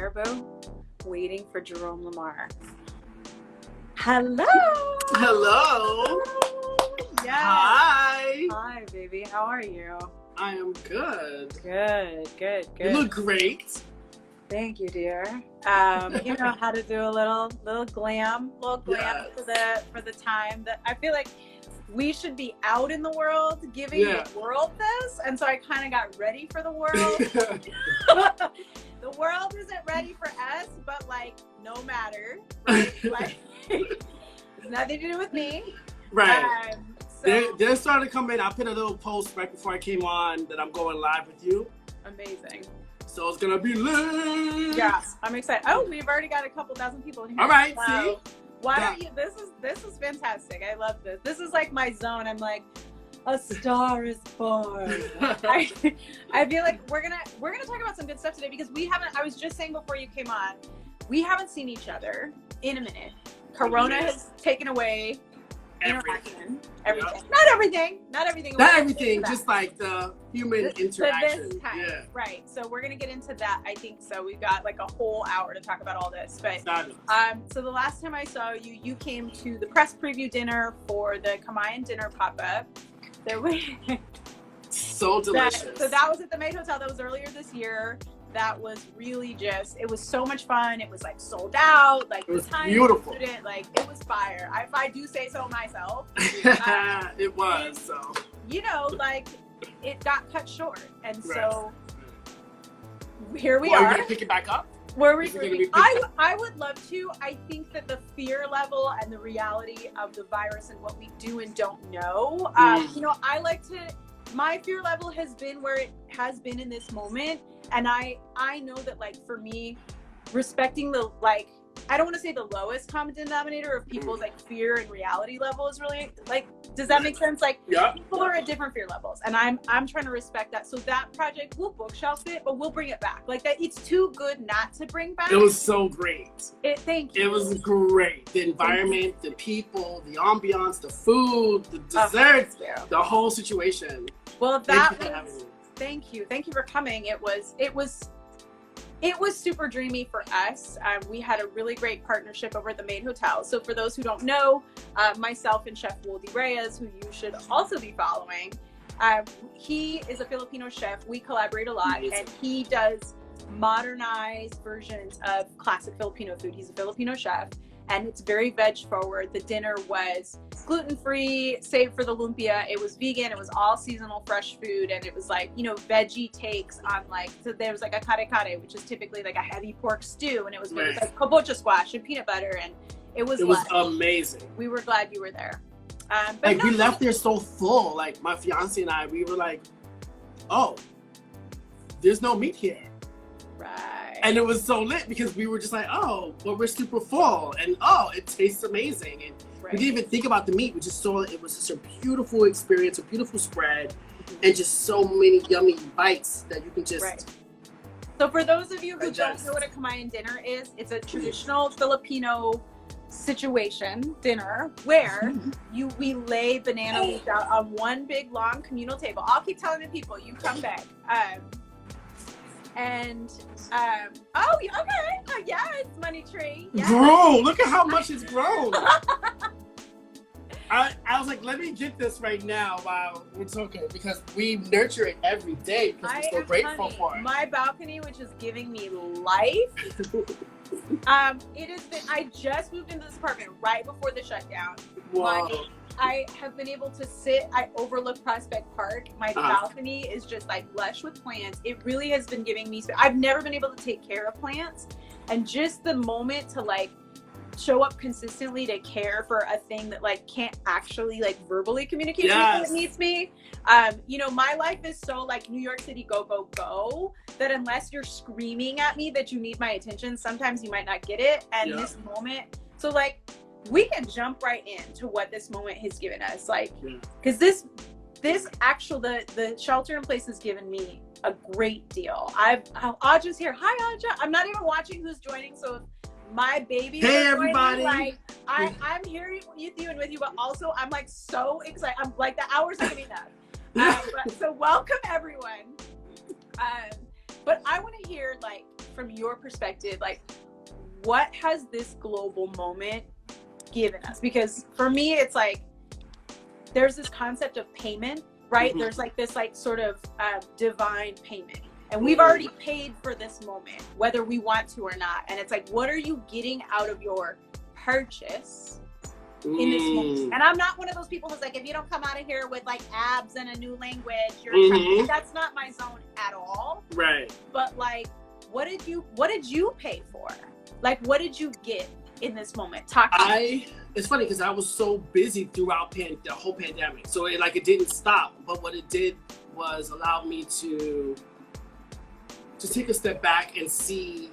here, boo, waiting for Jerome Lamaar. Hello. Hello. Yes. Hi. Hi, baby. How are you? I am good. Good. You look great. Thank you, dear. You know how to do a little glam Yes. for the time that I feel like we should be out in the world giving the world this, and so I kind of got ready for the world. The world isn't ready for us, but like no matter, right? Like it's nothing to do with me, Right. So they're starting to come in. I put a little post right before I came on that I'm going live with you. amazing. So it's gonna be lit. Yeah, I'm excited. Oh, we've already got a couple thousand people in here. All right. Wow. See. Why don't you? This is fantastic. I love this. This is like my zone. I'm like, a star is born. I feel like we're gonna talk about some good stuff today because we haven't. I was just saying before you came on, we haven't seen each other in a minute. Corona has taken away interaction. Everything. Yep. Not everything. Just like the human interaction. This time. Yeah. Right. So we're gonna get into that. I think so. We've got like a whole hour to talk about all this. But so the last time I saw you, you came to the press preview dinner for the Kamayan dinner pop-up. So delicious. So that was at the Maid Hotel. That was earlier this year. That was really it was so much fun. It was like sold out. Like it was beautiful. Like it was fire. If I do say so myself. It was. So you know, like it got cut short, and so here we are. Are you gonna pick it back up? I would love to. I think that the fear level and the reality of the virus and what we do and don't know. You know, I like to. My fear level has been where it has been in this moment, and I know that like for me, respecting the like. I don't want to say the lowest common denominator of people's like fear and reality level is really like, does that make sense? Like people are at different fear levels, and I'm trying to respect that. So that project, we'll bookshelf it, but we'll bring it back. Like that, it's too good not to bring back. It was so great. Thank you. It was great. The environment, the people, the ambiance, the food, the desserts, the whole situation. Well, thank you for coming. It was super dreamy for us. We had a really great partnership over at the Maid Hotel. So for those who don't know, myself and Chef Woldy Reyes, who you should also be following, he is a Filipino chef. We collaborate a lot, and he does modernized versions of classic Filipino food. He's a Filipino chef, and it's very veg forward. The dinner was gluten-free, save for the lumpia. It was vegan. It was all seasonal fresh food, and it was like, you know, veggie takes on like, so there was like a kare-kare, which is typically like a heavy pork stew, and it was with like kabocha squash and peanut butter, and it was amazing. We were glad you were there. We left there so full. Like my fiance and I, we were like, oh, there's no meat here. Right. And it was so lit because we were just like, oh, well, we're super full, and it tastes amazing. And we didn't even think about the meat. It was just a beautiful experience, a beautiful spread, and just so many yummy bites that you can just. So for those of you who don't know what a Kamayan dinner is, it's a traditional Filipino situation dinner where we lay banana leaves out on one big long communal table. I'll keep telling the people, you come back. Yes, Money Tree. Yes. Bro, look at how much it's grown. I was like, let me get this right now while we're talking, because we nurture it every day because we're so grateful for it. My balcony, which is giving me life. It has been. I just moved into this apartment right before the shutdown. Whoa. I have been able to sit. I overlook Prospect Park. My balcony is just like lush with plants. It really has been giving me. I've never been able to take care of plants, and just the moment to like show up consistently to care for a thing that like can't actually like verbally communicate what it needs me. You know, my life is so like New York City go go go that unless you're screaming at me that you need my attention, sometimes you might not get it. And this moment, so like we can jump right into what this moment has given us, like because this actual the shelter in place has given me a great deal. Aja's here. Hi Aja. I'm not even watching who's joining, so if my baby. Hey everybody! Like I'm here with you and with you, but also I'm like so excited. I'm like the hours are gonna be enough. So welcome everyone. But I want to hear like from your perspective, like, what has this global moment given us? Because for me, it's like, there's this concept of payment, right? Mm-hmm. There's like this like sort of divine payment. And we've already paid for this moment, whether we want to or not. And it's like, what are you getting out of your purchase in this moment? And I'm not one of those people who's like, if you don't come out of here with like abs and a new language, you're that's not my zone at all. Right. But like, what did you pay for? Like, what did you get in this moment? It's funny because I was so busy throughout the whole pandemic. So it didn't stop. But what it did was allow me to take a step back and see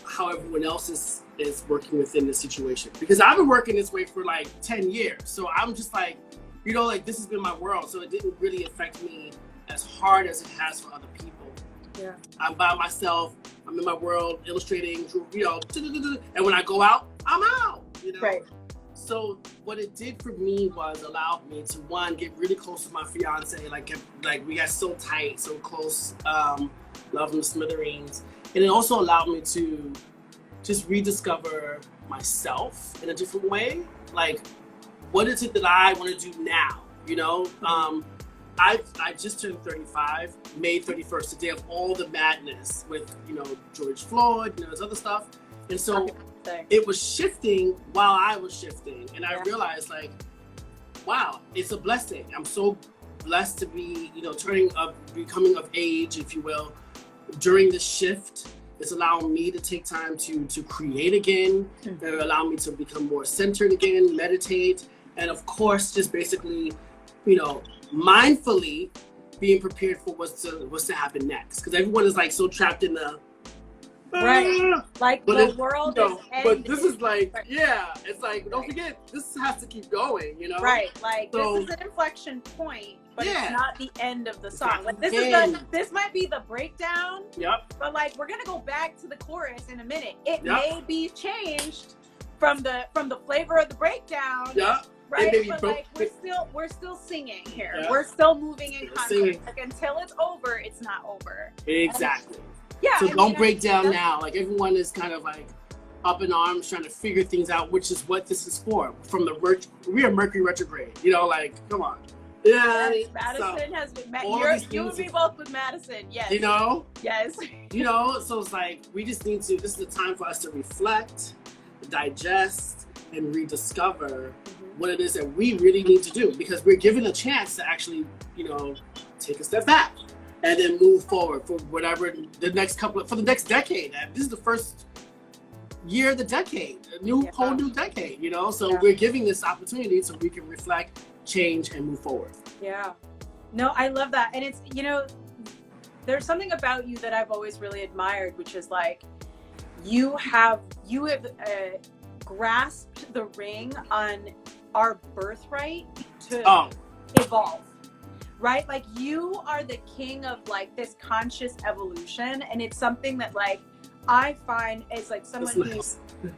how everyone else is working within the situation. Because I've been working this way for like 10 years. So I'm just like, like this has been my world. So it didn't really affect me as hard as it has for other people. Yeah. I'm by myself. I'm in my world illustrating, and when I go out, I'm out, Right. So what it did for me was allow me to, one, get really close to my fiance, like we got so tight, so close, love him to smithereens. And it also allowed me to just rediscover myself in a different way. Like, what is it that I want to do now, I just turned 35, May 31st, the day of all the madness with, George Floyd, there's other stuff. And so it was shifting while I was shifting. And I realized like, wow, it's a blessing. I'm so blessed to be, becoming of age, if you will, during this shift. It's allowing me to take time to create again. It allowed me to become more centered again, meditate. And of course, just basically, mindfully being prepared for what's to happen next, because everyone is like so trapped in the like the world is ending. But this is like it's like don't forget, this has to keep going, right, like so, this is an inflection point, but it's not the end of the song. Like this might be the breakdown, but like we're gonna go back to the chorus in a minute. It may be changed from the flavor of the breakdown, right? But like we're still singing here. Yeah. We're still moving in concert. Like until it's over, it's not over. Exactly. So don't break down now. Like everyone is kind of like up in arms trying to figure things out, which is what this is for. From we are Mercury retrograde. Like come on. Yeah. Madison has been. You and me both with Madison. Yes. Yes. So it's like we just need to. This is the time for us to reflect, digest, and rediscover what it is that we really need to do, because we're given a chance to actually, take a step back and then move forward for whatever the next decade. This is the first year of the decade, whole new decade, so we're giving this opportunity so we can reflect, change, and move forward. Yeah. No, I love that. And it's, there's something about you that I've always really admired, which is like, you have grasped the ring on our birthright to evolve, right? Like you are the king of like this conscious evolution, and it's something that like I find is like someone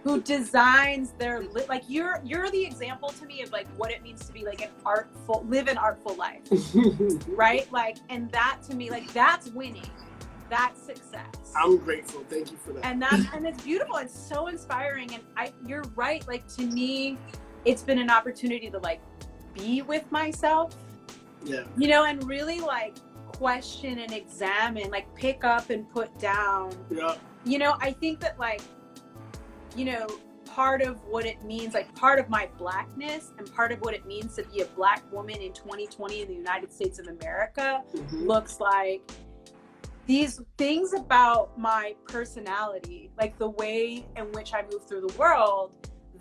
who designs their like you're the example to me of like what it means to be like live an artful life, right? Like, and that to me, like that's winning. That's success. I'm grateful. Thank you for that. And it's beautiful. It's so inspiring. And you're right. Like to me, it's been an opportunity to like be with myself. Yeah. And really like question and examine, like pick up and put down. Yeah. I think that like, part of what it means, like part of my Blackness and part of what it means to be a Black woman in 2020 in the United States of America looks like these things about my personality, like the way in which I move through the world,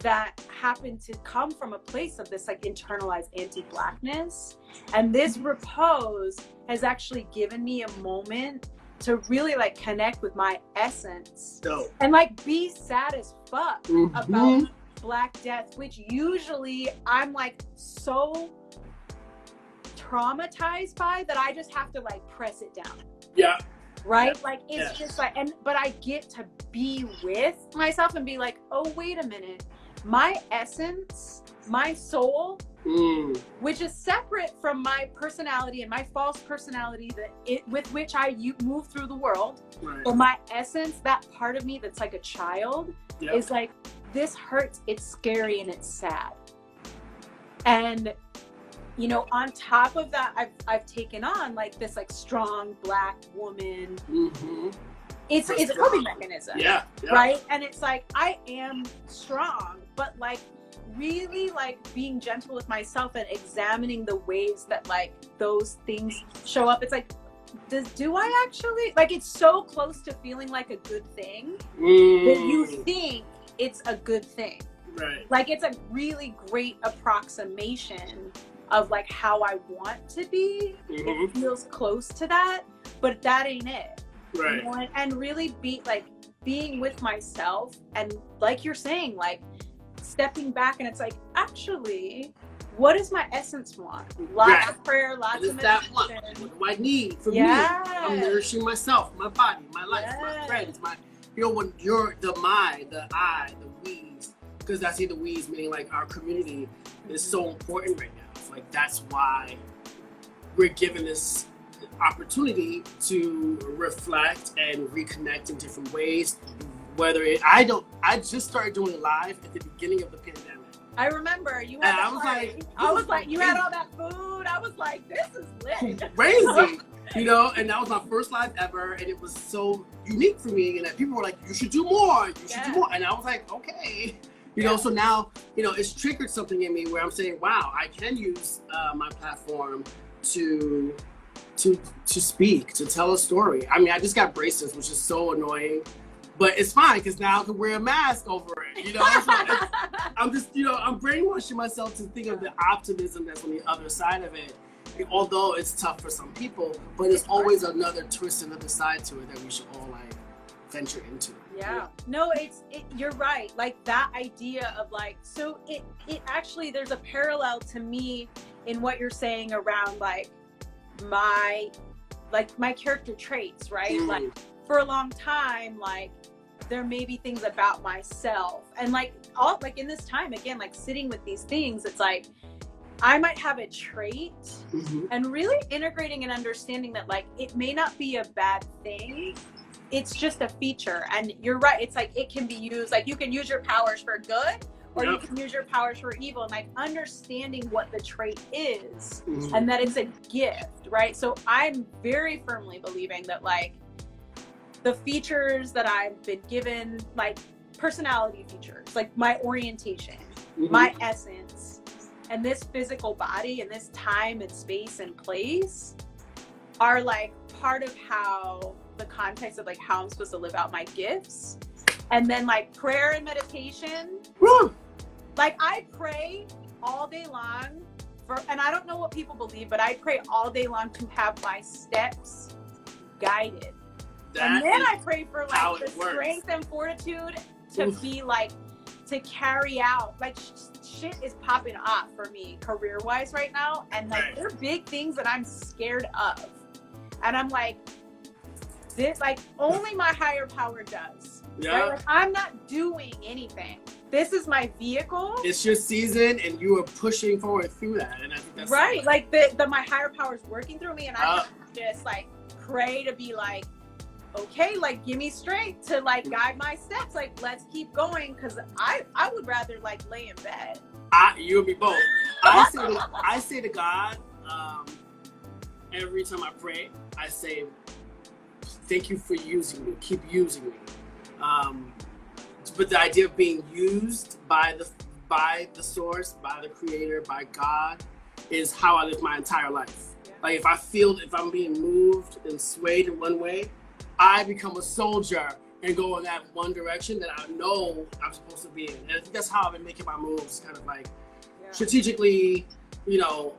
that happen to come from a place of this like internalized anti-Blackness. And this repose has actually given me a moment to really like connect with my essence. And like be sad as fuck about Black death, which usually I'm like so traumatized by that I just have to like press it down. Yeah. Right? Like it's just like, but I get to be with myself and be like, oh, wait a minute. My essence, my soul which is separate from my personality and my false personality with which I move through the world. Right. But my essence, that part of me that's like a child, is like, this hurts, it's scary, and it's sad. And, you know, on top of that, I've taken on like this like strong Black woman. It's a coping mechanism, right? And it's like, I am strong, but like really like being gentle with myself and examining the ways that like those things show up. It's like, do I actually, like, it's so close to feeling like a good thing that you think it's a good thing. Right. Like, it's a really great approximation of like how I want to be. It feels close to that, but that ain't it. Right. You know, and really being with myself, and like you're saying, like stepping back, and it's like, actually, what does my essence want? Lots of prayer, lots of meditation. What do I need for me? I'm nourishing myself, my body, my life, my friends, when you're the I, the we's, because that's the we's, meaning like our community is so important right now. It's like, that's why we're given this opportunity to reflect and reconnect in different ways. I just started doing live at the beginning of the pandemic. I remember you had I was like, you had all that food. I was like, this is lit. Crazy. You know, and that was my first live ever, and it was so unique for me, and that people were like, you should do more, do more. And I was like, okay. You know, so now, you know, it's triggered something in me where I'm saying, wow, I can use my platform to speak, to tell a story. I mean, I just got braces, which is so annoying, but it's fine because now I can wear a mask over it. You know, I'm just, you know, I'm brainwashing myself to think of the optimism that's on the other side of it. And although it's tough for some people, but there's always another twist, another side to it that we should all like venture into. Yeah. No, you're right. Like that idea of like, so it actually, there's a parallel to me in what you're saying around like my character traits, right? Like for a long time, like there may be things about myself, and like all like in this time again, like sitting with these things, it's like I might have a trait, and really integrating and understanding that like it may not be a bad thing, it's just a feature. And you're right, it's like it can be used, like you can use your powers for good, or you can use your powers for evil, and like understanding what the trait is and that it's a gift, right? So I'm very firmly believing that like the features that I've been given, like personality features, like my orientation, my essence, and this physical body and this time and space and place are like part of how the context of like how I'm supposed to live out my gifts. And then like prayer and meditation, like I pray all day long and I don't know what people believe, but I pray all day long to have my steps guided. And then I pray for like the strength and fortitude to be like, to carry out, like shit is popping off for me career-wise right now. And like, there are big things that I'm scared of. And I'm like, this, like only my higher power does. Right? Like, I'm not doing anything. This is my vehicle. It's your season and you are pushing forward through that. And I think that's right. Like the my higher power is working through me, and I just like pray to be like, okay, like give me strength to like guide my steps. Like let's keep going, because I would rather like lay in bed. You and me both. I say to God, every time I pray, I say, thank you for using me. Keep using me. But the idea of being used by the source, by the creator, by God, is how I live my entire life. Yeah. Like if I'm being moved and swayed in one way, I become a soldier and go in that one direction that I know I'm supposed to be in. And I think that's how I've been making my moves, kind of like strategically, you know,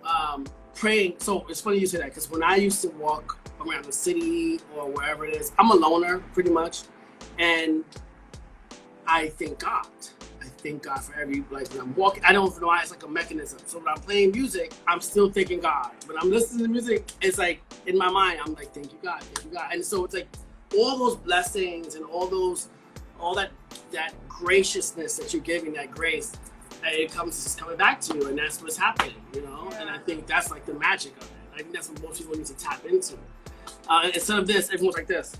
praying. So it's funny you say that, because when I used to walk around the city or wherever it is, I'm a loner pretty much. And I thank God. I thank God for every, like when I'm walking, I don't know why, it's like a mechanism. So when I'm playing music, I'm still thanking God. When I'm listening to music, it's like in my mind, I'm like, thank you God, thank you God. And so it's like all those blessings and all that graciousness that you're giving, that grace, it it's coming back to you, and that's what's happening, you know. Yeah. And I think that's like the magic of it. I think that's what most people need to tap into. Instead of this, everyone's like this.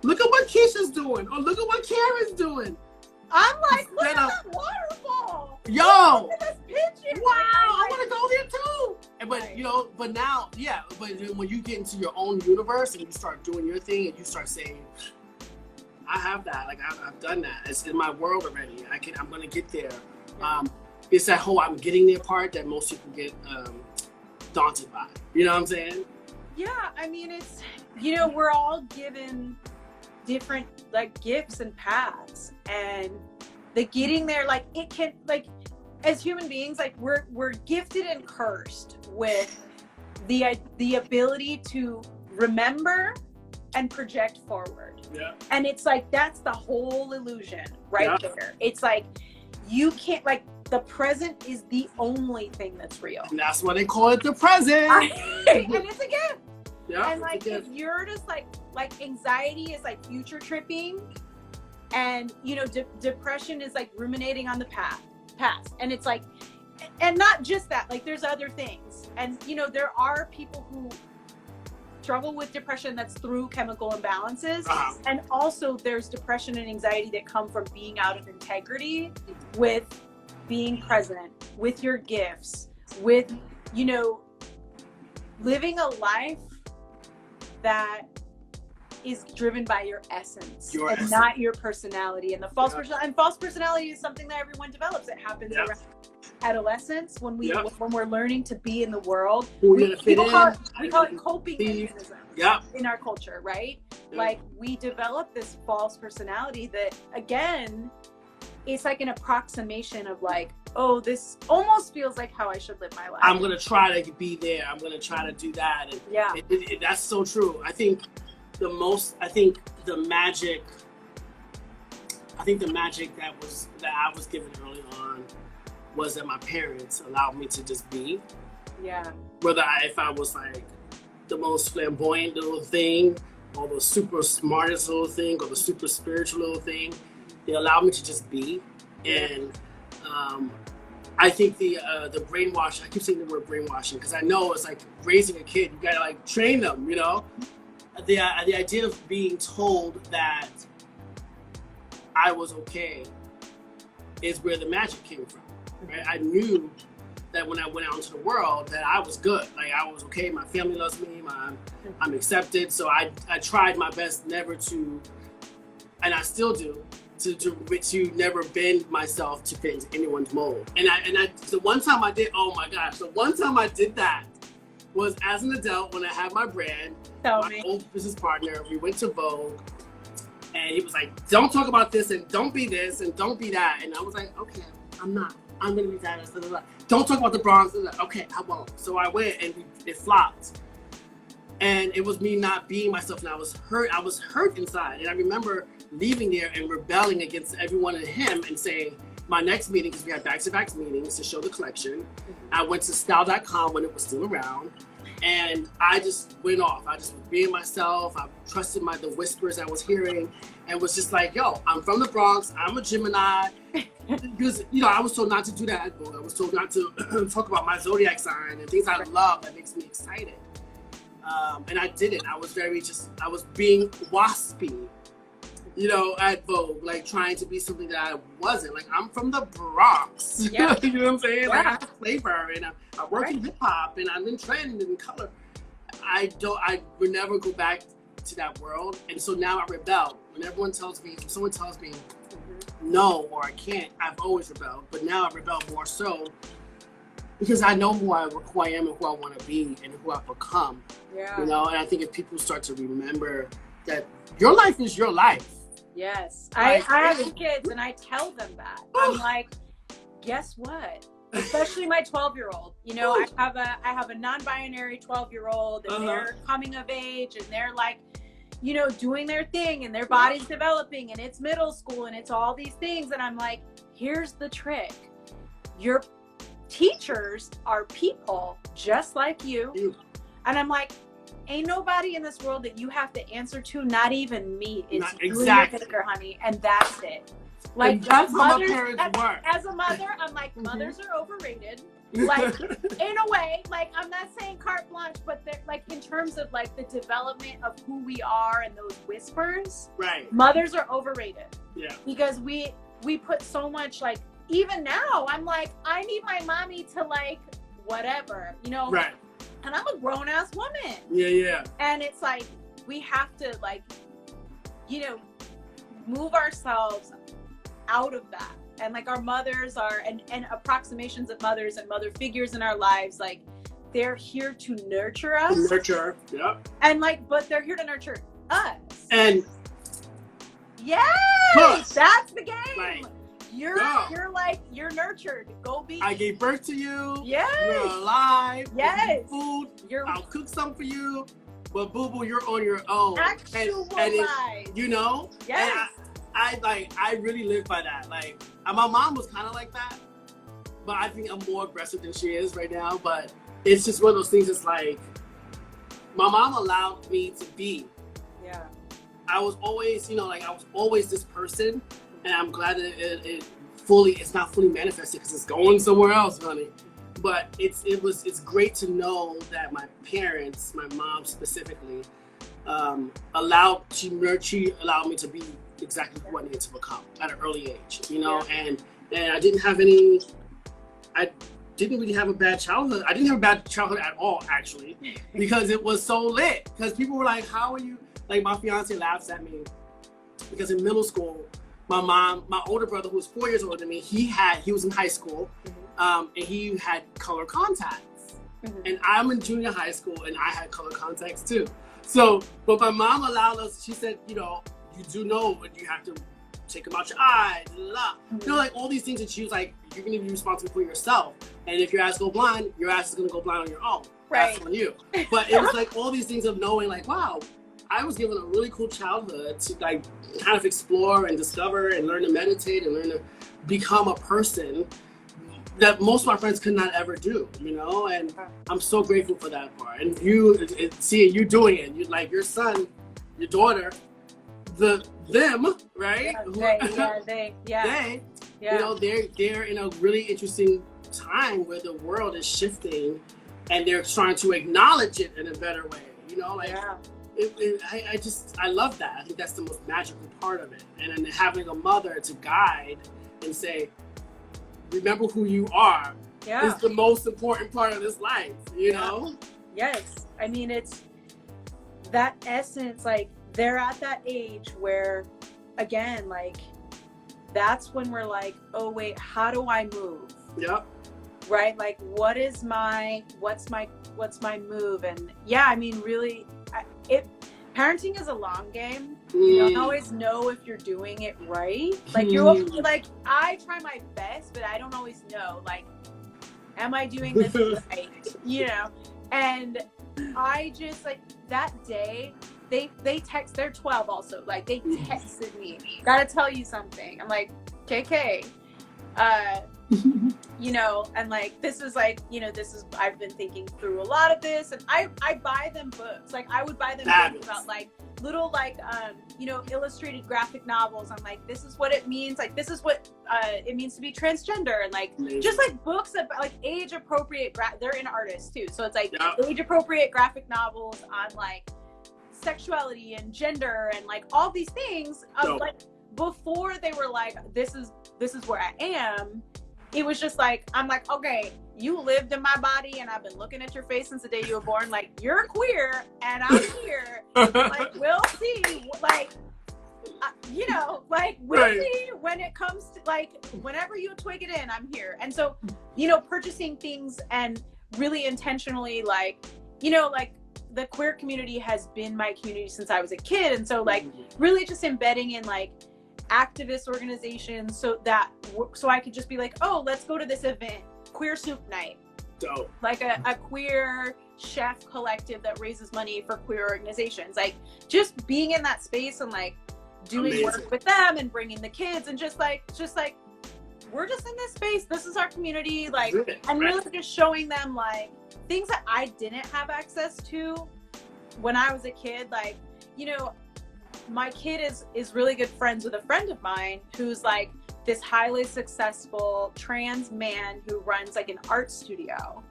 Look at what Keisha's doing, or look at what Karen's doing. I'm like, look at that waterfall. Yo, look at this picture. Wow, I want to go there too. But right. you know, but now, yeah. But when you get into your own universe and you start doing your thing, and you start saying, "I have that. Like I've done that. It's in my world already. I'm gonna get there." Yeah. It's that whole "I'm getting there" part that most people get daunted by. You know what I'm saying? Yeah, I mean, it's, you know, we're all given different like gifts and paths, and the getting there, like it can, like as human beings, like we're gifted and cursed with the ability to remember and project forward. Yeah. And it's like that's the whole illusion right there. It's like you can't, like, the present is the only thing that's real. And that's why they call it the present. And it's a gift. Yeah. And like if you're just like anxiety is like future tripping, and you know depression is like ruminating on the past, and it's like, and not just that, like there's other things, and you know there are people who struggle with depression that's through chemical imbalances, and also there's depression and anxiety that come from being out of integrity with being present with your gifts, with, you know, living a life that is driven by your essence not your personality. And the false personality is something that everyone develops. It happens around adolescence when we're learning to be in the world. We call it coping mechanisms in our culture, right? Like we develop this false personality that, again, it's like an approximation of like, oh, this almost feels like how I should live my life. I'm gonna try to be there. I'm gonna try to do that. And that's so true. I think the magic that I was given early on was that my parents allowed me to just be. Yeah. Whether if I was like the most flamboyant little thing, or the super smartest little thing, or the super spiritual little thing, they allowed me to just be. And I think the brainwashing, I keep saying the word brainwashing because I know it's like raising a kid. You gotta like train them, you know? The idea of being told that I was okay is where the magic came from, right? I knew that when I went out into the world that I was good. Like I was okay, my family loves me, I'm accepted. So I tried my best never to, and I still do, to never bend myself to fit into anyone's mold. And the one time I did, oh my gosh, the one time I did that was as an adult when I had my brand, my old business partner, we went to Vogue, and he was like, don't talk about this, and don't be this, and don't be that. And I was like, okay, I'm not. I'm gonna be that. Don't talk about the bronze. Okay, I won't. So I went, and it flopped. And it was me not being myself, and I was hurt. I was hurt inside. And I remember leaving there and rebelling against everyone and him and saying, my next meeting, because we had back-to-back meetings to show the collection, I went to style.com when it was still around, and I just went off. I just was being myself. I trusted the whispers I was hearing, and was just like, yo, I'm from the Bronx. I'm a Gemini. Because, you know, I was told not to do that. I was told not to talk about my zodiac sign and things I love that makes me excited. And I didn't. I was being waspy, you know, at Vogue, like trying to be something that I wasn't. Like, I'm from the Bronx. Yeah. You know what I'm saying? Like, I have flavor, and I work in hip hop, and I'm in trend and color. I would never go back to that world. And so now I rebel. When someone tells me no, or I can't, I've always rebelled. But now I rebel more so because I know who I am and who I want to be and who I've become. Yeah. You know, and I think if people start to remember that your life is your life. Yes. I have kids, and I tell them that. I'm like, guess what? Especially my 12-year-old. You know, I have a non-binary 12-year-old, and they're coming of age, and they're like, you know, doing their thing, and their body's developing, and it's middle school, and it's all these things. And I'm like, here's the trick. Your teachers are people just like you. And I'm like, ain't nobody in this world that you have to answer to, not even me. It's you and your vinegar, honey, and that's it. Like, and that's how my parents were. As a mother, I'm like, mothers are overrated. Like, in a way, like, I'm not saying carte blanche, but like, in terms of like the development of who we are and those whispers, right? Mothers are overrated. Yeah. Because we put so much, like, even now, I'm like, I need my mommy to like whatever, you know. Right. And I'm a grown ass woman. Yeah. And it's like we have to, like, you know, move ourselves out of that. And like our mothers are, and approximations of mothers and mother figures in our lives, like they're here to nurture us. Yeah. And like, but they're here to nurture us. And yes, that's the game. Like, you're nurtured. Go be. I gave birth to you. Yes. You're alive. Yes. Food. I'll cook some for you. But boo boo, you're on your own. Actualized. You know? Yes. And I really live by that. Like, my mom was kind of like that, but I think I'm more aggressive than she is right now. But it's just one of those things. It's like my mom allowed me to be. Yeah. I was always, you know, like I was always this person, and I'm glad that it's not fully manifested because it's going somewhere else, honey. But it's great to know that my parents, my mom specifically, allowed me to be exactly who I needed to become at an early age, you know. Yeah. And I didn't really have a bad childhood. I didn't have a bad childhood at all, actually, because it was so lit. Because people were like, how are you? Like, my fiance laughs at me because in middle school, my older brother, who was 4 years older than me, he was in high school, and he had color contacts. And I'm in junior high school, and I had color contacts too. So, but my mom allowed us. She said, you know, you do know, but you have to take them out your eyes, you know, like all these things. And she was like, you're going to be responsible for yourself. And if your ass go blind, your ass is going to go blind on your own. Right. That's on you. But it was like all these things of knowing, like, wow, I was given a really cool childhood to like kind of explore and discover and learn to meditate and learn to become a person that most of my friends could not ever do, you know. And I'm so grateful for that part. And seeing you doing it, you like your son, your daughter, them, right? They. You know, they're in a really interesting time where the world is shifting, and they're trying to acknowledge it in a better way. You know, like I love that. I think that's the most magical part of it. And then having a mother to guide and say, remember who you are is the most important part of this life, you know? Yes. I mean, it's that essence, like, they're at that age where, again, like, that's when we're like, oh, wait, how do I move? Yep. Right? Like, what's my move? And yeah, I mean, really, parenting is a long game. You don't always know if you're doing it right. Like, you're like, I try my best, but I don't always know, like, am I doing this right? You know? And I just, like, that day, they text, they're 12 also, like, they texted me, gotta tell you something. I'm like, KK, you know, and like, this is like, you know, I've been thinking through a lot of this, and I buy them books. Like, I would buy them books about like little, like, you know, illustrated graphic novels. I'm like, this is what it means. Like, this is what it means to be transgender. And like, just like books about like age appropriate, they're in artists too. So it's like age appropriate graphic novels on like sexuality and gender and like all these things. Like, before they were like, this is where I am. It was just like, I'm like, okay, you lived in my body and I've been looking at your face since the day you were born. Like, you're queer and I'm here. Like, we'll see. Like, you know, like, we'll see when it comes to, like, whenever you twig it in, I'm here. And so, you know, purchasing things and really intentionally, like, you know, like, the queer community has been my community since I was a kid. And so, like, really just embedding in, like, activist organizations so I could just be like, oh, let's go to this event, queer soup night. Dope. Like a queer chef collective that raises money for queer organizations. Like, just being in that space and like doing work with them and bringing the kids and just like we're just in this space, this is our community, like, and really just showing them like things that I didn't have access to when I was a kid. Like, you know, my kid is really good friends with a friend of mine who's like this highly successful trans man who runs like an art studio.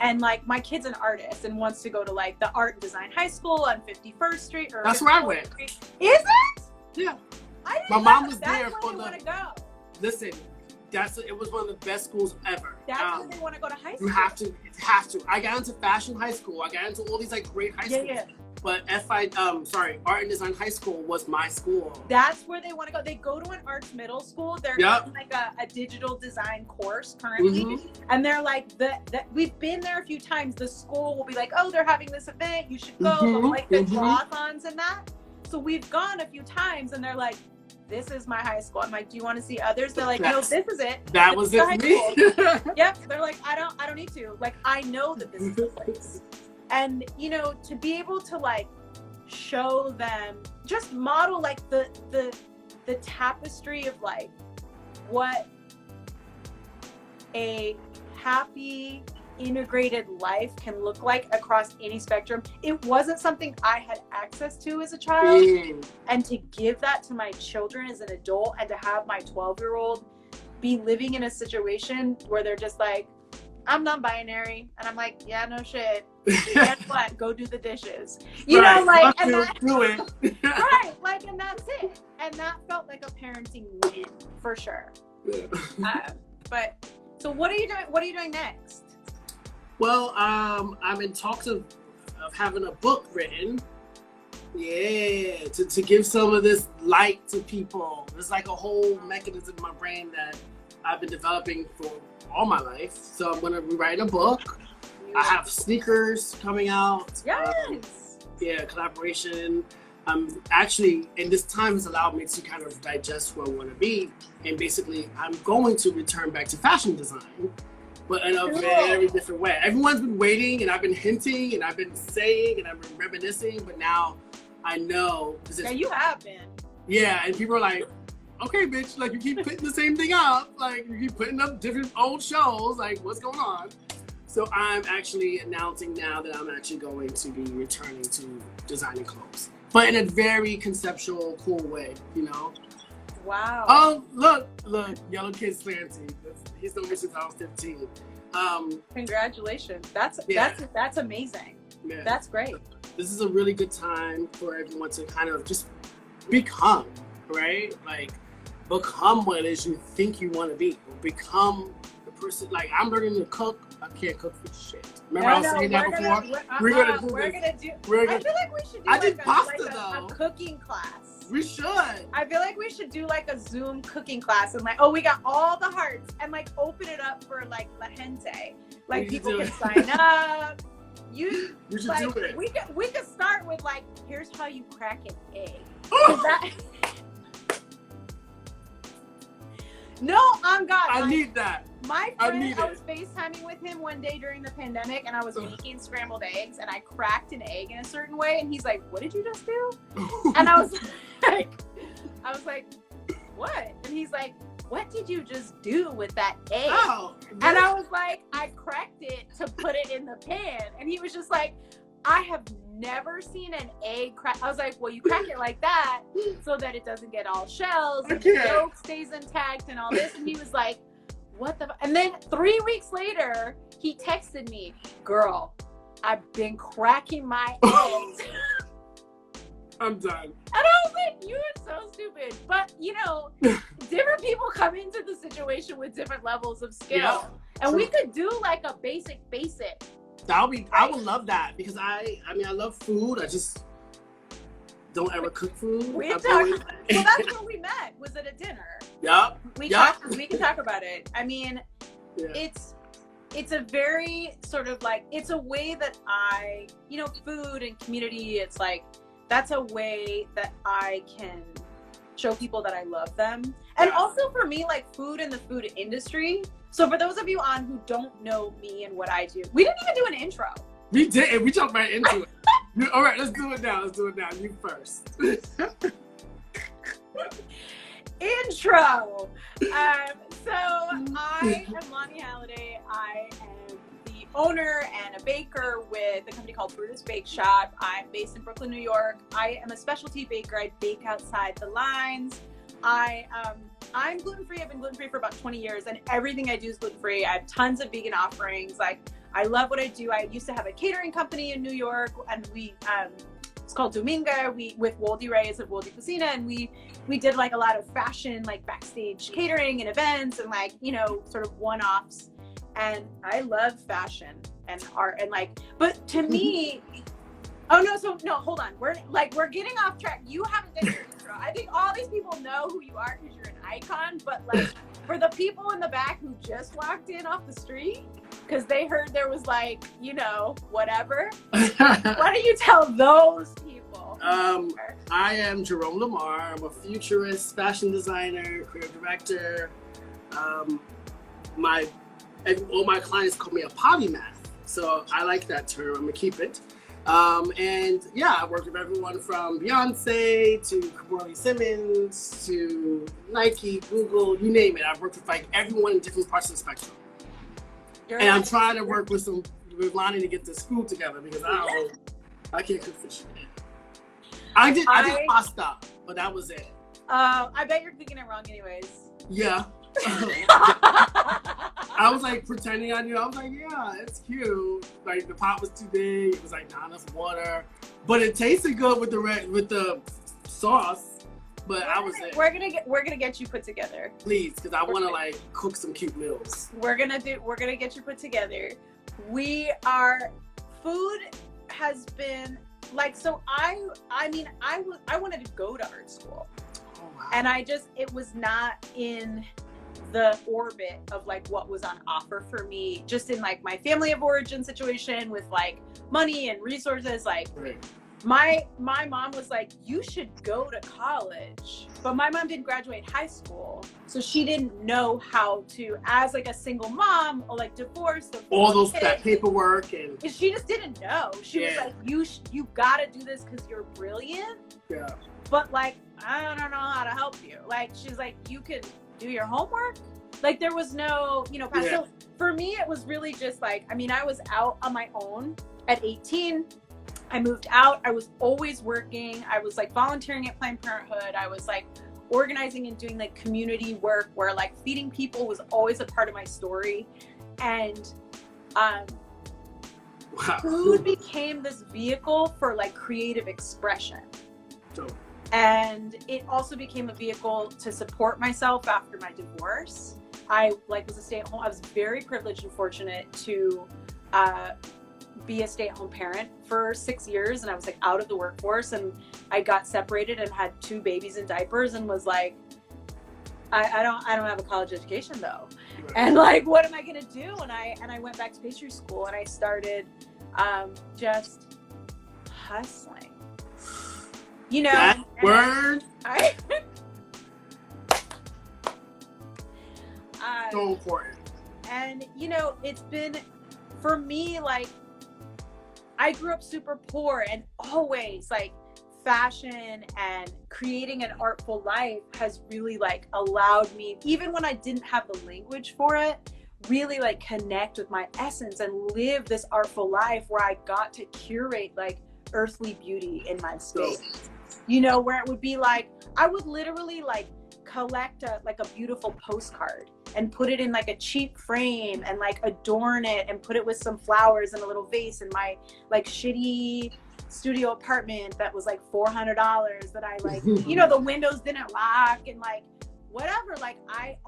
And like my kid's an artist and wants to go to like the art and design high school on 51st Street. Or that's where I went. Street. Is it? Yeah. My mom was that's there where for they the. want to go. Listen, it was one of the best schools ever. That's where they want to go to high school. You have to. I got into fashion high school. I got into all these like great high schools. Yeah. But art and design high school was my school. That's where they want to go. They go to an arts middle school. They're in like a digital design course currently. And they're like, we've been there a few times. The school will be like, oh, they're having this event. You should go. Like the draw-a-thons and that. So we've gone a few times and they're like, this is my high school. I'm like, do you want to see others? They're like, no, this is it. That was it for me. Yep. They're like, I don't need to. Like, I know that this is the place. And, you know, to be able to like show them, just model like the tapestry of like what a happy, integrated life can look like across any spectrum. It wasn't something I had access to as a child. And to give that to my children as an adult and to have my 12-year-old be living in a situation where they're just like, I'm non-binary. And I'm like, yeah, no shit. Guess what? Go do the dishes. You know, like, and do it. Right, like, and that's it. And that felt like a parenting win for sure. But so, what are you doing? What are you doing next? Well, I'm in talks of having a book written. Yeah, to give some of this light to people. There's like a whole mechanism in my brain that I've been developing for all my life. So I'm gonna be writing a book. I have sneakers coming out. Yes. Collaboration. Actually, and this time has allowed me to kind of digest where I want to be. And basically, I'm going to return back to fashion design, but in a very different way. Everyone's been waiting, and I've been hinting, and I've been saying, and I've been reminiscing, but now I know. Yeah, you have been. Yeah, and people are like, okay, bitch, like you keep putting the same thing up, like you keep putting up different old shows, like what's going on? So I'm actually announcing now that I'm actually going to be returning to designing clothes, but in a very conceptual, cool way, you know? Wow. Oh, look, Yellow Kid's fancy. He's known me since I was 15. Congratulations. That's amazing. Yeah. That's great. This is a really good time for everyone to kind of just become, right? Like, become what it is you think you want to be, or become the person. Like, I'm learning to cook. I can't cook for shit. Remember I was saying that before? We're gonna do this. I feel like we should do I did pasta, a cooking class. We should. I feel like we should do like a Zoom cooking class and like, oh, we got all the hearts and like open it up for like la gente. Like people can sign up. We should do it. We could start with like, here's how you crack an egg. No, on God. I need that. My friend, I was FaceTiming with him one day during the pandemic, and I was making scrambled eggs, and I cracked an egg in a certain way, and he's like, "What did you just do?" And I was like, "What?" And he's like, "What did you just do with that egg?" And I was like, "I cracked it to put it in the pan," and he was just like, "I have never seen an egg crack." I was like, well, you crack it like that so that it doesn't get all shells and the yolk stays intact and all this. And he was like, what the? And then 3 weeks later, he texted me, girl, I've been cracking my eggs. I'm done. And I was like, you are so stupid. But, you know, different people come into the situation with different levels of skill. Yeah, and we could do like a basic. I would love that because I love food. I just don't ever cook food. Well, that's where we met. Was at a dinner. Yep. We can talk about it. I mean, it's a very sort of like, it's a way that food and community, it's like, that's a way that I can show people that I love them. And also for me, like food and the food industry. So for those of you on who don't know me and what I do, we didn't even do an intro. We did. We jumped right into it. All right, let's do it now. You first. Intro. So I am Lani Halliday. I am the owner and a baker with a company called Brutus Bakeshop. I'm based in Brooklyn, New York. I am a specialty baker. I bake outside the lines. I'm gluten-free. I've been gluten-free for about 20 years, and everything I do is gluten-free. I have tons of vegan offerings. Like, I love what I do. I used to have a catering company in New York, and it's called Dominga. With Woldy Reyes of Woldy Cucina, and we did like a lot of fashion, like backstage catering and events, and like, you know, sort of one-offs. And I love fashion and art, and like, but to me, hold on. We're getting off track. You haven't done your intro. I think all these people know who you are because you're an icon, but like, for the people in the back who just walked in off the street, because they heard there was like, you know, whatever. Why don't you tell those people? I am Jerome Lamaar. I'm a futurist, fashion designer, creative director. All my clients call me a polymath, so I like that term. I'm gonna keep it. And yeah, I work with everyone from Beyonce to Kamali Simmons to Nike, Google, you name it. I've worked with like everyone in different parts of the spectrum. And I'm trying to work with Lani to get this food together because I can't cook for shit. I did pasta, but that was it. I bet you're cooking it wrong anyways. Yeah. I was like pretending I knew. I was like, yeah, it's cute. Like the pot was too big. It was like not enough water, but it tasted good with the sauce. But we're gonna get you put together. Please, because I want to like cook some cute meals. We're gonna get you put together. Food has been like, so I wanted to go to art school. Oh, wow. And it was not in the orbit of like what was on offer for me, just in like my family of origin situation with like money and resources. Like, right. My mom was like, you should go to college. But my mom didn't graduate high school. So she didn't know how to, as like a single mom or like divorced. All those that paperwork and she just didn't know. She was like, you gotta do this because you're brilliant. Yeah. But like, I don't know how to help you. Like, she's like, you can do your homework. Like, there was no, path. Yeah. So for me, it was really just like, I was out on my own at 18. I moved out. I was always working. I was like volunteering at Planned Parenthood. I was like organizing and doing like community work where like feeding people was always a part of my story. And food became this vehicle for like creative expression. Dope. And it also became a vehicle to support myself after my divorce. I was a stay-at-home. I was very privileged and fortunate to be a stay-at-home parent for 6 years, and I was like out of the workforce, and I got separated and had 2 babies in diapers, and was like, I don't have a college education though, right. And like, what am I gonna do? And I went back to pastry school, and I started just hustling. That word. So important. And it's been, for me, like, I grew up super poor, and always like fashion and creating an artful life has really like allowed me, even when I didn't have the language for it, really like connect with my essence and live this artful life where I got to curate like earthly beauty in my space. Where it would be like, I would literally like collect a beautiful postcard and put it in like a cheap frame and like adorn it and put it with some flowers in a little vase in my like shitty studio apartment that was like $400 that I like, the windows didn't lock and like whatever. Like I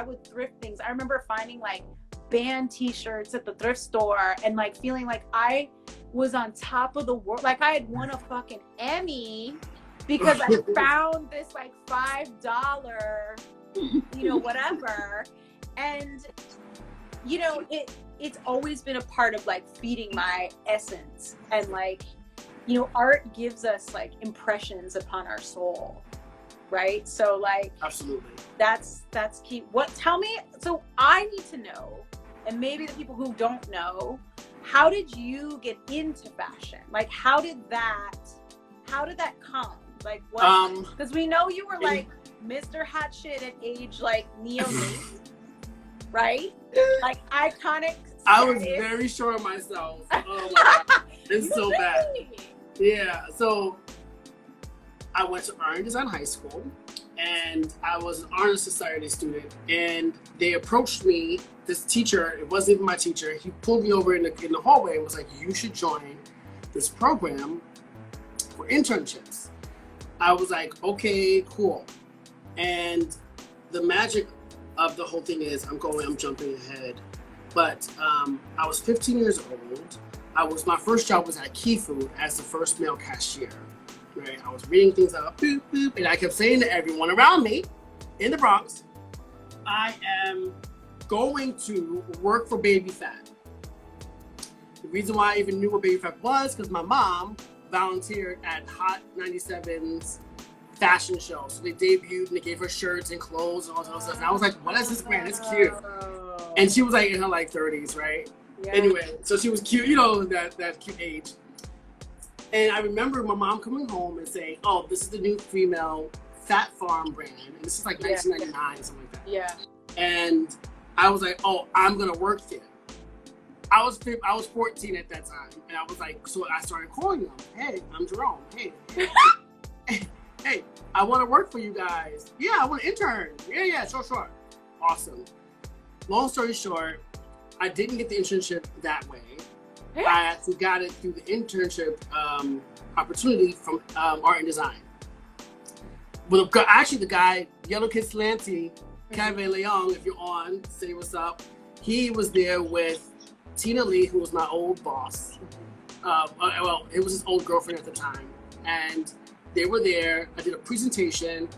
would thrift things. I remember finding like band t-shirts at the thrift store and like feeling like I was on top of the world. Like I had won a fucking Emmy because I found this like $5, whatever. And, it's always been a part of like feeding my essence. And like, art gives us like impressions upon our soul. Right. So like, absolutely. That's key. Tell me, so I need to know, and maybe the people who don't know, how did you get into fashion? Like, how did that come? Like, what? Because we know you were like Mr. Hot Shit at age like neonate. right? Like iconic. I was very sure of myself. Oh my God. It's so bad. Yeah. So I went to Art and Design High School, and I was an honor society student, and they approached me, this teacher, it wasn't even my teacher, he pulled me over in the hallway and was like, you should join this program for internships. I was like, okay, cool. And the magic of the whole thing is, I'm jumping ahead, but I was 15 years old. My first job was at Key Food as the first male cashier. Right? I was reading things out, boop, boop, and I kept saying to everyone around me in the Bronx, I am going to work for Baby Fat. The reason why I even knew what Baby Fat was, because my mom volunteered at Hot 97's fashion show. So they debuted and they gave her shirts and clothes and all that stuff. And I was like, what is this brand? It's cute. And she was like in her like 30s, right? Yeah. Anyway, so she was cute, you know, that cute age. And I remember my mom coming home and saying, oh, this is the new female Fat Farm brand. And this is like 1999, something like that. Yeah. And I was like, oh, I'm going to work there. I was 14 at that time. And I was like, so I started calling them. Hey, I'm Jerome. Hey, I want to work for you guys. Yeah, I want to intern. Yeah, sure. Awesome. Long story short, I didn't get the internship that way. I actually got it through the internship opportunity from Art and Design. Well, actually, the guy, Yellow Kid Slanty, Kevin Leong, if you're on, say what's up. He was there with Tina Lee, who was my old boss. Well, it was his old girlfriend at the time. And they were there. I did a presentation,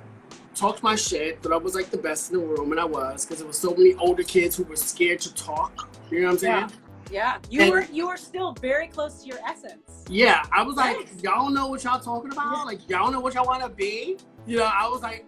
talked my shit, thought I was like the best in the room, and I was, because there was so many older kids who were scared to talk. You know what I'm saying? Yeah, you were still very close to your essence. Yeah, I was like, y'all know what y'all talking about? Yeah. Like, y'all know what y'all want to be? You know, I was like,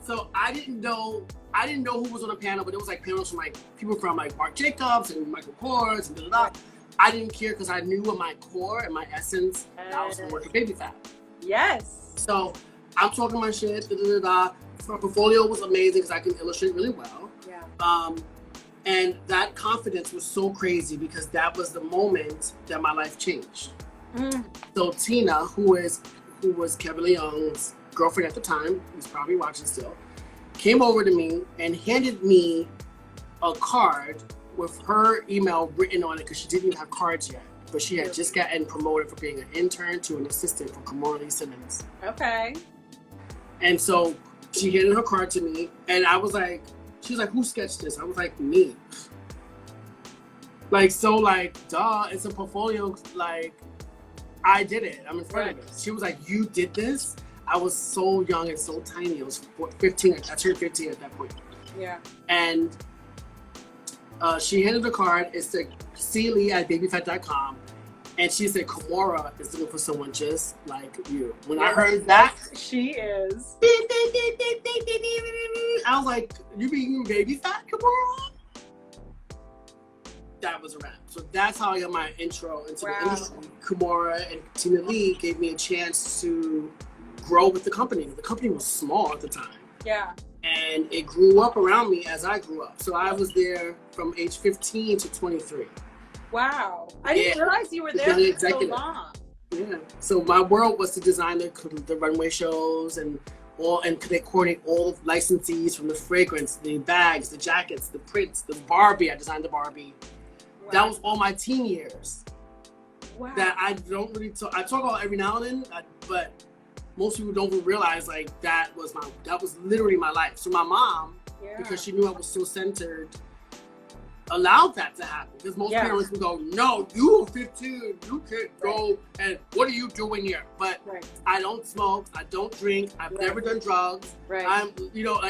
So I didn't know who was on the panel, but it was like panels from like people from like Marc Jacobs and Michael Kors and da. I didn't care because I knew in my core and my essence, I was going to work with Baby Fat. Yes. So I'm talking my shit, My portfolio was amazing because I can illustrate really well. Yeah. And that confidence was so crazy because that was the moment that my life changed. So Tina, who was Kevin Leong's girlfriend at the time, who's probably watching still, came over to me and handed me a card with her email written on it because she didn't even have cards yet. But she had just gotten promoted from being an intern to an assistant for Kamora Lee Simmons. Okay. And so she handed her card to me, and I was like, she was like, who sketched this? I was like, me. Like, so like, duh, it's a portfolio. Like, I did it. I'm in front of it. She was like, you did this? I was so young and so tiny. I was 15. I turned 15 at that point. Yeah. And she handed the card. It said, clee@babyfat.com. And she said, Kamora is looking for someone just like you. When I heard that, she is. I was like, you being Baby Fat, Kamora? That was a wrap. So that's how I got my intro into the industry. Kamora and Tina Lee gave me a chance to grow with the company. The company was small at the time. Yeah. And it grew up around me as I grew up. So I was there from age 15 to 23. Wow. I didn't realize you were there for so long. Yeah. So my world was to design the runway shows and they coordinate all the licensees, from the fragrance, the bags, the jackets, the prints, the Barbie. I designed the Barbie. Wow. That was all my teen years. Wow. That I don't really talk. I talk about every now and then, but most people don't even realize like that was literally my life. So my mom, because she knew I was so centered, allowed that to happen. Because most parents would go, no, you're 15, you can't go, and what are you doing here? But I don't smoke, I don't drink, I've never done drugs. I'm,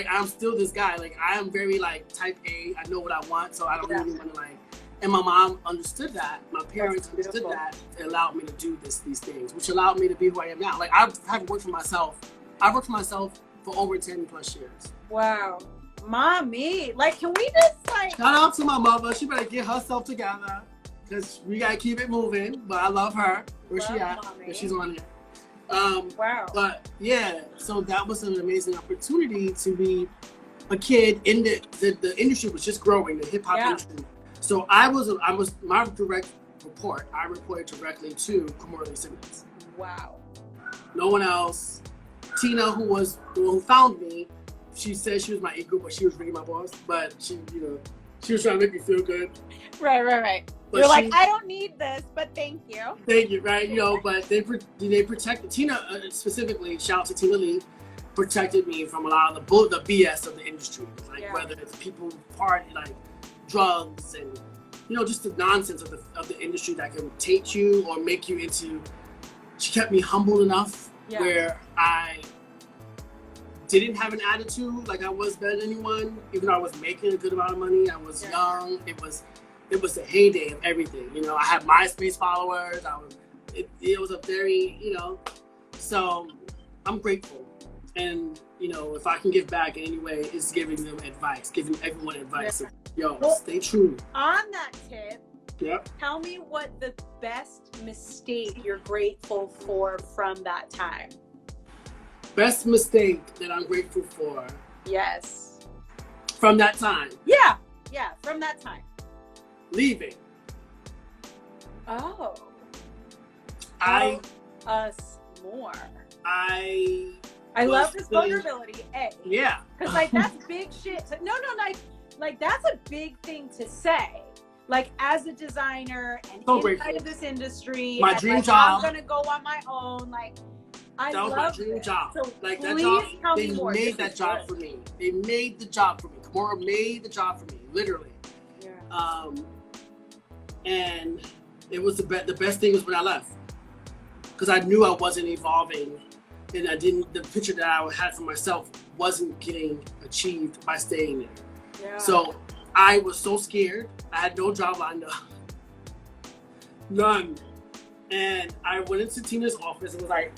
I'm still this guy. Like, I am very like type A. I know what I want, so I don't really want to like. And my mom understood that. My parents understood that. It allowed me to do these things, which allowed me to be who I am now. Like, I haven't worked for myself. I've worked for myself for over 10 plus years. Wow. Mommy, like, can we just like... Shout out to my mother. She better get herself together because we got to keep it moving. But I love her. Where's she at? Mommy. She's on here. Wow. But yeah, so that was an amazing opportunity to be a kid in the industry was just growing, the hip hop industry. So I was my direct report. I reported directly to Kimora Simmons. Wow. No one else. Tina, who was the one who found me, she said she was my equal, but she was really my boss. But she, she was trying to make me feel good. Right. But you're like, I don't need this, but thank you. Thank you, right? But they protected Tina specifically. Shout out to Tina Lee, protected me from a lot of the BS of the industry, like whether it's people party, like drugs, and just the nonsense of the industry that can take you or make you into. She kept me humble enough where I didn't have an attitude like I was better than anyone, even though I was making a good amount of money. I was young. It was the heyday of everything. I had MySpace followers. It was a very, so I'm grateful. And, if I can give back in any way, it's giving them advice, giving everyone advice. Stay true. On that tip, tell me what the best mistake you're grateful for from that time. Best mistake that I'm grateful for. Yes. From that time. Yeah, from that time. Leaving. Oh. Tell us more. I love this vulnerability. Yeah. Because that's big shit. Like that's a big thing to say. Like as a designer and inside of this industry, my dream job. I'm gonna go on my own. Like I that was love my dream job. So like that job, they made that job good. for me. They made the job for me. Kimora made the job for me, literally. Yeah. And it was the best thing was when I left, because I knew I wasn't evolving, and the picture that I had for myself wasn't getting achieved by staying there. Yeah. So I was so scared. I had no job lined up. None. And I went into Tina's office and was like,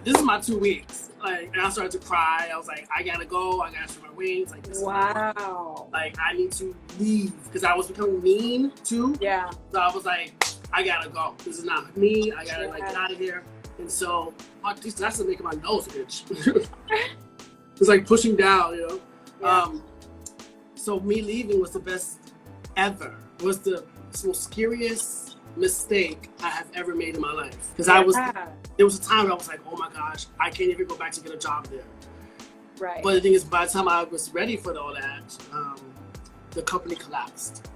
this is my 2 weeks. And I started to cry. I was like, I gotta go. I gotta spread my wings. Wow. I need to leave, because I was becoming mean too. Yeah. So I was like, I gotta go. This is not me. I gotta get out of here. And so that's making my nose itch. It's like pushing down, Yeah. So me leaving was the best ever. It was the most scariest mistake I have ever made in my life. Because there was a time where I was like, oh my gosh, I can't even go back to get a job there. Right. But the thing is, by the time I was ready for all that, the company collapsed.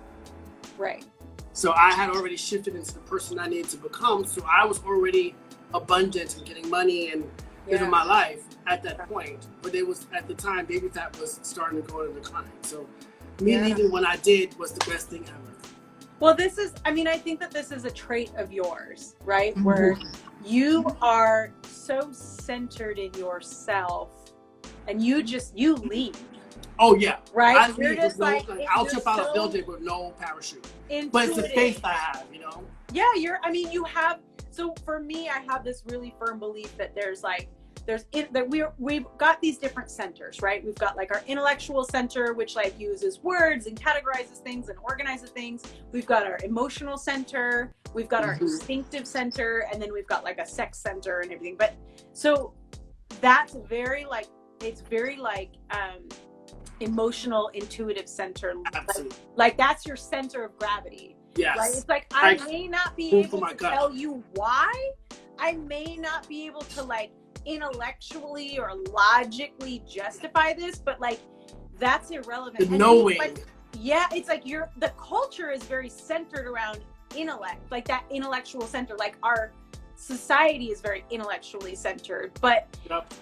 Right. So I had already shifted into the person I needed to become. So I was already abundant and getting money and living my life at that point. But it was, at the time, baby fat was starting to go in decline. So me leaving when I did was the best thing ever. Well, I think that this is a trait of yours, right? Where you are so centered in yourself and you leave. Oh yeah. Right? You're just I'll jump out of a building with no parachute. But it's the faith I have, Yeah, you have, so for me, I have this really firm belief that we've got these different centers, right? We've got our intellectual center, which uses words and categorizes things and organizes things. We've got our emotional center, we've got our instinctive center, and then we've got a sex center and everything. But so that's very emotional, intuitive center. Absolutely. That's your center of gravity. Yes. Right? It's I may not be able to tell you why. I may not be able to intellectually or logically justify this, but that's irrelevant. Knowing. It's the culture is very centered around intellect, that intellectual center. Our society is very intellectually centered, but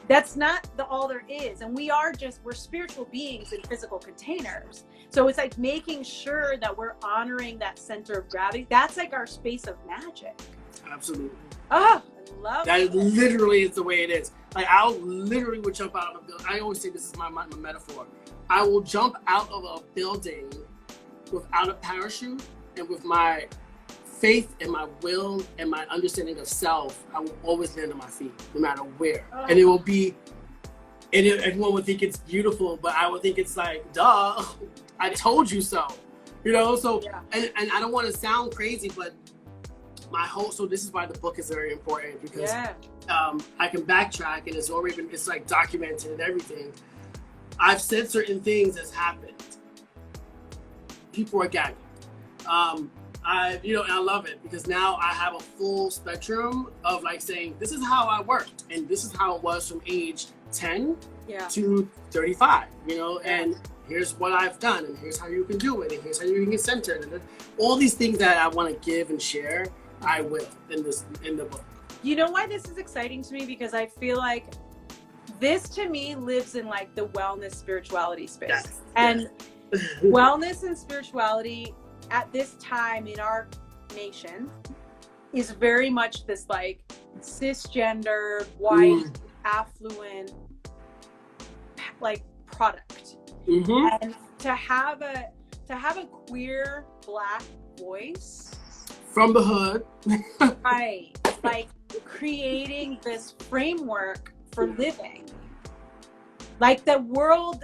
that's not all there is. And we're spiritual beings in physical containers. So it's making sure that we're honoring that center of gravity. That's our space of magic. Absolutely. Oh, I love that. Literally is the way it is. I'll literally would jump out of a building. I always say this is my metaphor. I will jump out of a building without a parachute, and with my faith and my will and my understanding of self, I will always land on my feet, no matter where. Oh. And it will be, everyone would think it's beautiful, but I would think it's duh, I told you so. So, and I don't want to sound crazy, but so this is why the book is very important, because I can backtrack, and it's already been, documented and everything. I've said certain things that's happened. People are gagging. And I love it because now I have a full spectrum of like saying, this is how I worked and this is how it was from age 10 to 35, and here's what I've done and here's how you can do it and here's how you can get centered and all these things that I want to give and share, I will in the book. You know why this is exciting to me? Because I feel like this to me lives in like the wellness spirituality space. Yes. And wellness and spirituality at this time in our nation is very much this like cisgender, white, affluent like product. And to have a queer Black voice from the hood, right, like creating this framework for living. Like the world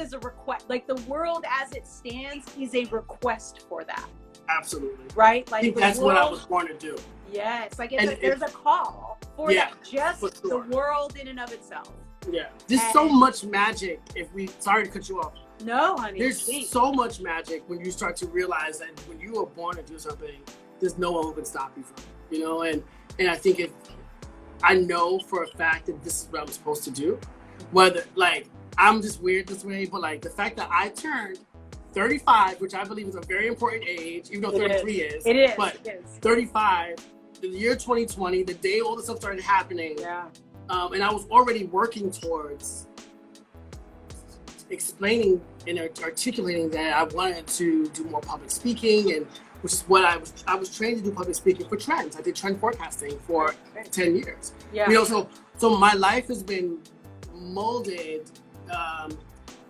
is a request. Like the world as it stands is a request for that. Absolutely. Right? Like I think that's what I was born to do. Yes. Like there's a call for that. Just for sure. The world in and of itself. Yeah. There's so much magic sorry to cut you off. No, honey. There's so much magic when you start to realize that when you were born to do something, there's no one who can stop you from it. And I think I know for a fact that this is what I'm supposed to do. Whether like I'm just weird this way, but like the fact that I turned 35, which I believe is a very important age, even though 33 is. It is. But 35, the year 2020, the day all this stuff started happening. Yeah. And I was already working towards explaining and articulating that I wanted to do more public speaking, and which is what I was trained to do public speaking for trends. I did trend forecasting for 10 years. Yeah. So my life has been molded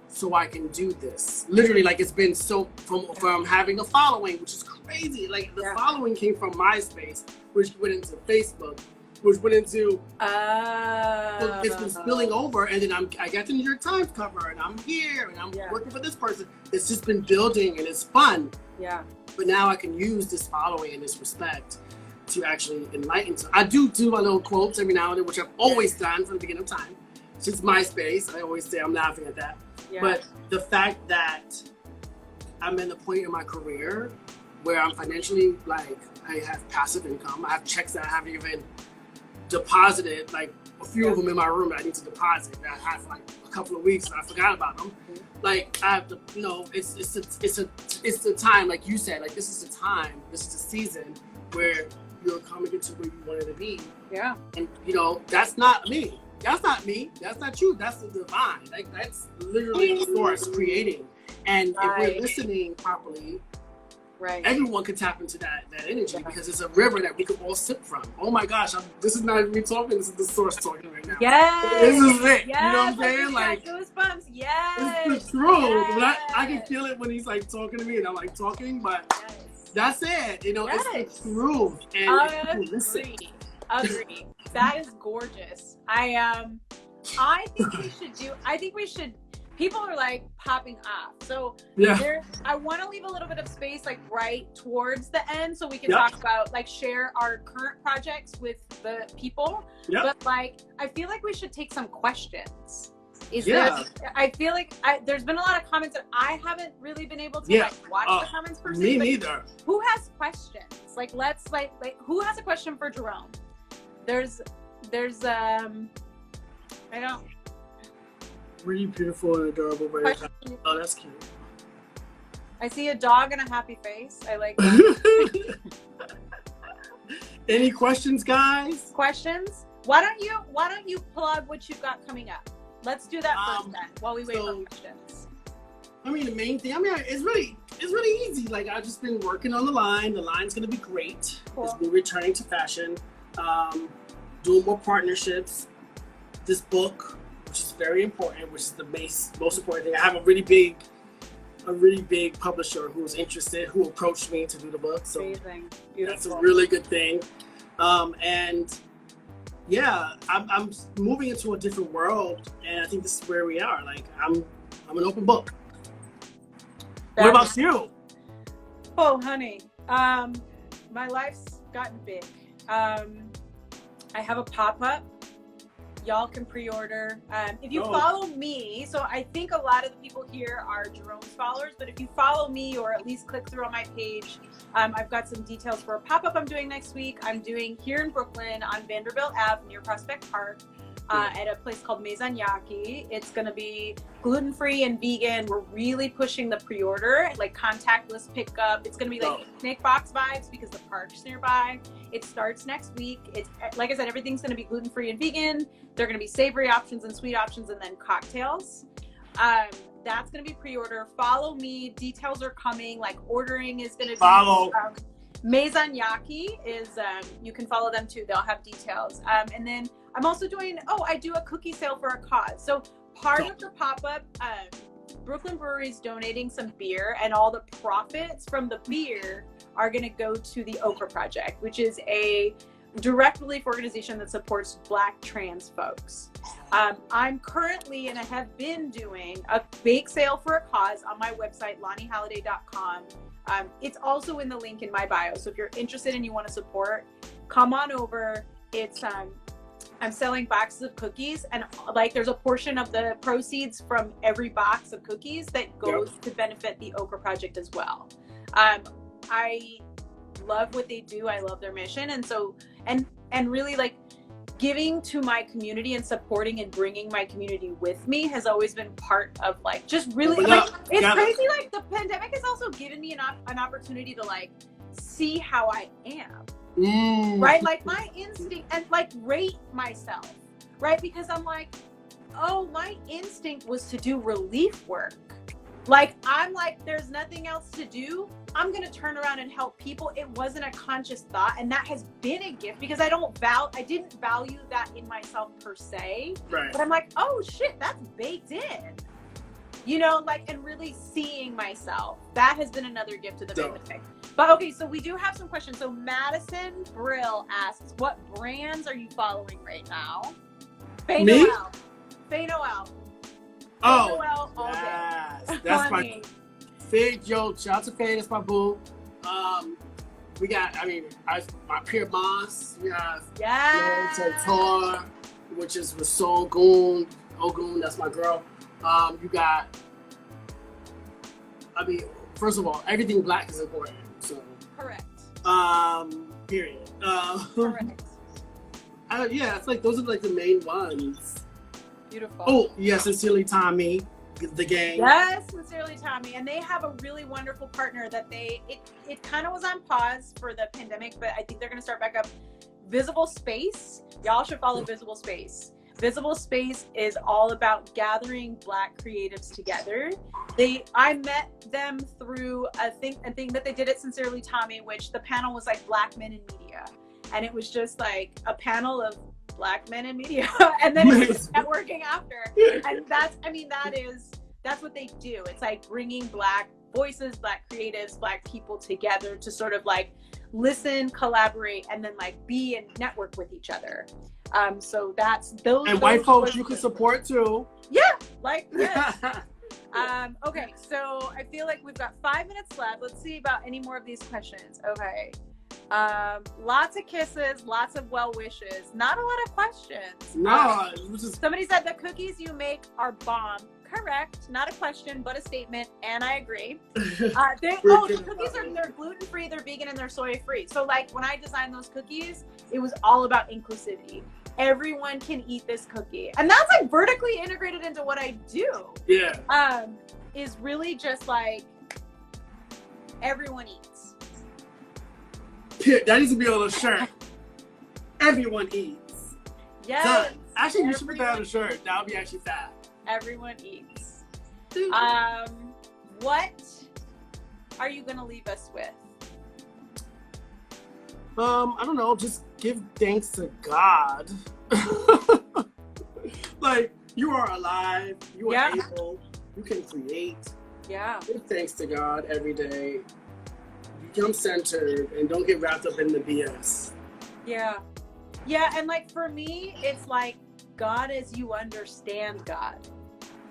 so I can do this. Literally, like it's been so from having a following, which is crazy. Like the following came from MySpace, which went into Facebook, which went into it's been spilling over, and then I got the New York Times cover, and I'm here, and I'm working for this person. It's just been building, and it's fun. Yeah. But now I can use this following and this respect to actually enlighten. So I do my little quotes every now and then, which I've always done from the beginning of time. Since MySpace, I always say I'm laughing at that. Yeah. But the fact that I'm in the point in my career where I'm financially, like, I have passive income. I have checks that I haven't even deposited, like a few of them in my room that I need to deposit that I had for like a couple of weeks and I forgot about them. Like I have to, it's the time, like you said, like this is the time, this is the season where you're coming into where you wanted to be. Yeah. And that's not me. That's not me. That's not you. That's the divine. Like that's literally the source creating. And if we're listening properly, everyone can tap into that energy because it's a river that we can all sip from. Oh my gosh, this is not me talking. This is the source talking right now. Yes. This is it. Yes. You know what I'm saying? Like goosebumps. Yes. It's the truth. Yes. I can feel it when he's like talking to me and I'm like talking, but that's it. It's the truth. And listen. Agree. That is gorgeous. I think we should people are like popping off. So I want to leave a little bit of space like right towards the end so we can talk about like share our current projects with the people. But like I feel like we should take some questions. I feel like there's been a lot of comments that I haven't really been able to like watch the comments per se. Me neither. Who has questions? Like let's like who has a question for Jerome? There's I don't. Really beautiful and adorable. Oh, that's cute. I see a dog and a happy face. I like that. Any questions, guys? Questions? Why don't you plug what you've got coming up? Let's do that first then, while we wait for questions. I mean, the main thing. It's really easy. Like I've just been working on the line. The line's gonna be great. Cool. It's been returning to fashion. Doing more partnerships. This book, which is very important, which is the most important thing. I have a really big publisher who was interested, who approached me to do the book. So amazing. That's a really good thing. And yeah, I'm moving into a different world, and I think this is where we are. Like I'm an open book. What about you? Oh, honey, my life's gotten big. I have a pop-up. y'all can pre-order. If you follow me, so I think a lot of the people here are Jerome's followers, but if you follow me or at least click through on my page, I've got some details for a pop-up I'm doing next week. I'm doing here in Brooklyn on Vanderbilt Ave near Prospect Park. At a place called Messiness. It's going to be gluten-free and vegan. We're really pushing the pre-order, like contactless pickup. It's going to be like Snake Box vibes because the park's nearby. It starts next week. It's like I said, everything's going to be gluten-free and vegan. There are going to be savory options and sweet options and then cocktails. That's going to be pre-order. Follow me. Details are coming. Like ordering is going to be... Follow. Messiness is, you can follow them too. They'll have details. And then I'm also doing, I do a cookie sale for a cause. So part of the pop-up, Brooklyn Brewery is donating some beer, and all the profits from the beer are going to go to the Oprah Project, which is a direct relief organization that supports Black trans folks. I'm currently, and I have been doing, a bake sale for a cause on my website, lanihalliday.com. It's also in the link in my bio. So if you're interested and you want to support, come on over. It's I'm selling boxes of cookies, and like there's a portion of the proceeds from every box of cookies that goes to benefit the Oprah Project as well. I love what they do. I love their mission. And so, and really like giving to my community and supporting and bringing my community with me has always been part of like, just really, like, it's crazy. Like the pandemic has also given me an opportunity to like see how I am. Right? Like my instinct, and like rate myself, right? Because I'm like, my instinct was to do relief work. Like, I'm like, there's nothing else to do. I'm going to turn around and help people. It wasn't a conscious thought. And that has been a gift because I didn't value that in myself per se. Right. But I'm like, oh shit, that's baked in. You know, like, and really seeing myself. That has been another gift to the pandemic. But okay, so we do have some questions. So Madison Brill asks, what brands are you following right now? Faye Noel. Faye Noel. Noel all day. That's my Faye. Yo, shout out to Faye. That's my boo. We got, my Pure Moss. We have Tour, which is with Ogun. That's my girl. You got, first of all, everything Black is important. So correct. Period. Correct. It's like those are like the main ones. Beautiful. Oh yes, Sincerely Tommy, the gang. Yes, Sincerely Tommy, and they have a really wonderful partner that it kind of was on pause for the pandemic, but I think they're going to start back up. Visible Space, y'all should follow Visible Space. Visible Space is all about gathering Black creatives together. I met them through a thing that they did at Sincerely Tommy, which the panel was like Black men in media, and it was just like a panel of Black men in media, and then it was networking after, and that's what they do. It's like bringing Black voices, Black creatives, Black people together to sort of like listen, collaborate, and then like be and network with each other. So that's those. And white folks you can support too. Yeah, like yes. Okay, so I feel like we've got 5 minutes left. Let's see about any more of these questions. Okay. Lots of kisses, lots of well wishes, not a lot of questions. No, somebody said the cookies you make are bomb. Correct, not a question but a statement, and I agree. The cookies they're gluten-free, they're vegan, and they're soy-free. So like when I designed those cookies, it was all about inclusivity. Everyone can eat this cookie, and that's like vertically integrated into what I do. Yeah. Is really just like everyone eats. That needs to be on a shirt. Everyone eats. Yes. Actually, you should put that on a shirt. That would be actually fat. Everyone eats. What are you gonna leave us with? I don't know. Just give thanks to God. Like, you are alive. You are able. You can create. Yeah. Give thanks to God every day. Become centered and don't get wrapped up in the BS. Yeah. Yeah, and like for me, it's like God as you understand God.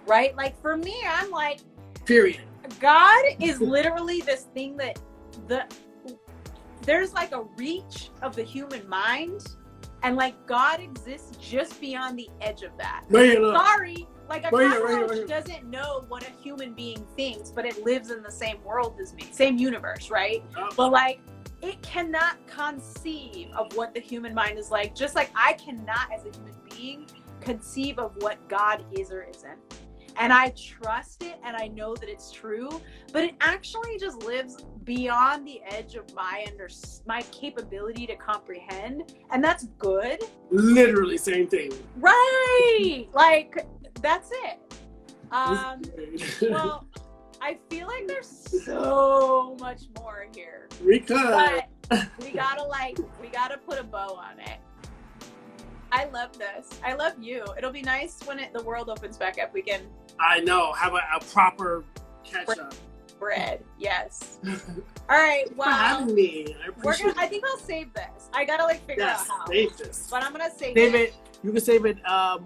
Right? Like for me, I'm like, period. God is literally this thing that there's like a reach of the human mind, And like God exists just beyond the edge of that. Right, Sorry, like a right, cockroach doesn't know what a human being thinks, but it lives in the same world as me, same universe, right? But like it cannot conceive of what the human mind is like, just like I cannot as a human being conceive of what God is or isn't. And I trust it and I know that it's true, but it actually just lives beyond the edge of my capability to comprehend, and that's good. Literally same thing. Right. Like that's it. Well, I feel like there's so much more here. But we gotta put a bow on it. I love this. I love you. It'll be nice when the world opens back up. We can. I know. Have a proper catch up. Bread. Yes. All right. Well, for having me. I appreciate it. I think I'll save this. I gotta like figure out how. Save this. But I'm gonna save it. You can save it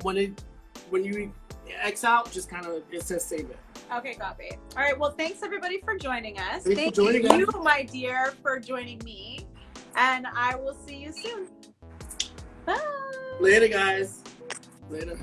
when you X out. Just kind of it says save it. Okay, copy. All right. Well, thanks everybody for joining us. Thank you, my dear, for joining me, and I will see you soon. Bye. Later, guys. Later.